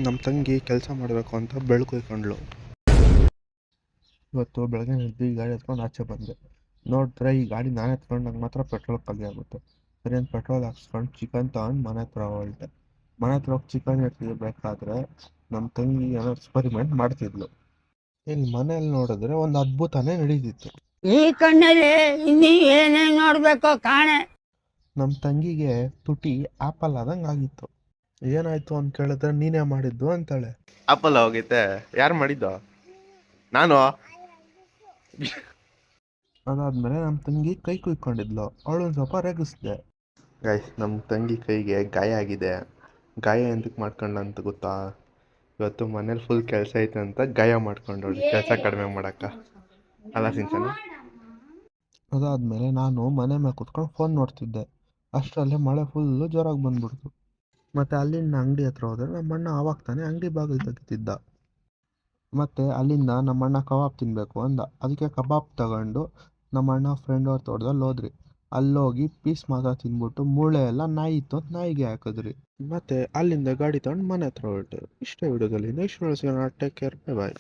ನಮ್ಮ ತಂಗಿ ಕೆಲಸ ಮಾಡಬೇಕು ಅಂತ ಬೆಳ್ಕೊಯ್ಕೊಂಡ್ಳು. ಇವತ್ತು ಬೆಳಗ್ಗೆ ಎದ್ದು ಈ ಗಾಡಿ ಎತ್ಕೊಂಡು ಆಚೆ ಬಂದೆ. ನೋಡಿದ್ರೆ ಈ ಗಾಡಿ ನಾನು ಎತ್ಕೊಂಡಾಗ ಮಾತ್ರ ಪೆಟ್ರೋಲ್ ಖಾಲಿ ಆಗುತ್ತೆ. ಸರಿ ಅಂತ ಪೆಟ್ರೋಲ್ ಹಾಕ್ಸ್ಕೊಂಡು ಚಿಕನ್ ತಗೊಂಡು ಮನೆ ಹತ್ರ ಹೊರಟೆ. ಮನೆ ಹತ್ರ ಹೋಗಿ ಚಿಕನ್ ಎತ್ತಿಬೇಕಾದ್ರೆ ನಮ್ಮ ತಂಗಿ ಏನೋ ಎಕ್ಸ್ಪರಿಮೆಂಟ್ ಮಾಡ್ತಿದ್ಲು. ಇಲ್ಲಿ ಮನೇಲಿ ನೋಡಿದ್ರೆ ಒಂದು ಅದ್ಭುತನೇ ನಡೀತಿತ್ತು. ಈ ಕಣ್ಣಲ್ಲಿ ಇನ್ನೀ ಏನೇನ್ ನೋಡ್ಬೇಕೋ ಕಾಣೆ. ನಮ್ಮ ತಂಗಿಗೆ ತುಟಿ ಆಪಲ್ ಆದಂಗೆ ಆಗಿತ್ತು. ಏನಾಯ್ತು ಅಂತ ಕೇಳಿದ್ರೆ ನೀನೇ ಮಾಡಿದ್ದು ಅಂತಾಳೆ. ಆಪಲ್ ಹೋಗೈತೆ, ಯಾರು ಮಾಡಿದ್ದು? ನಾನು. ಅದಾದ್ಮೇಲೆ ನಮ್ಮ ತಂಗಿ ಕೈ ಕುಯ್ಕೊಂಡಿದ್ಲು. ಅವಳೊಂದು ಸ್ವಲ್ಪ ರೇಗಿಸ್ದೆ. ಗೈಸ್, ನಮ್ಮ ತಂಗಿ ಕೈಗೆ ಗಾಯ ಆಗಿದೆ. ಗಾಯ ಎಂತಕ್ಕೆ ಮಾಡ್ಕೊಂಡ ಅಂತ ಗೊತ್ತಾ? ಇವತ್ತು ಮನೇಲಿ ಫುಲ್ ಕೆಲಸ ಐತೆ ಅಂತ ಗಾಯ ಮಾಡ್ಕೊಂಡವಳು ಕೆಲಸ ಕಡಿಮೆ ಮಾಡಕ್ಕ. ಅಲ್ಲ ಸಿಂಚನ? ಅದಾದ್ಮೇಲೆ ನಾನು ಮನೆ ಮೇಲೆ ಕುತ್ಕೊಂಡು ಫೋನ್ ನೋಡ್ತಿದ್ದೆ. ಅಷ್ಟರಲ್ಲೇ ಮಳೆ ಫುಲ್ಲು ಜೋರಾಗಿ ಬಂದ್ಬಿಡ್ತು. ಮತ್ತು ಅಲ್ಲಿಂದ ಅಂಗಡಿ ಹತ್ರ ಹೋದರೆ ನಮ್ಮಣ್ಣ ಆವಾಗ ತಾನೇ ಅಂಗಡಿ ಬಾಗಿಲು ತೆಗಿತಿದ್ದ. ಮತ್ತು ಅಲ್ಲಿಂದ ನಮ್ಮಣ್ಣ ಕಬಾಬ್ ತಿನ್ನಬೇಕು ಅಂದ. ಅದಕ್ಕೆ ಕಬಾಬ್ ತಗೊಂಡು ನಮ್ಮಣ್ಣ ಫ್ರೆಂಡ್ ಅವ್ರ ತೋಟದಲ್ಲಿ ಹೋದ್ರಿ. ಅಲ್ಲೋಗಿ ಪೀಸ್ ಮಾತ್ರ ತಿಂದ್ಬಿಟ್ಟು ಮೂಳೆ ಎಲ್ಲ ನಾಯಿ ಇತ್ತು ಅಂತ ನಾಯಿಗೆ ಹಾಕಿದ್ರಿ. ಮತ್ತು ಅಲ್ಲಿಂದ ಗಾಡಿ ತಗೊಂಡು ಮನೆ ಹತ್ರ ಹೊರಟು. ಇಷ್ಟೇ ವಿಡಿಯೋದಲ್ಲಿ ನೆಕ್ಸ್ಟ್ ಟೇಕ್ ಕೇರ್, ಬಾಯ್.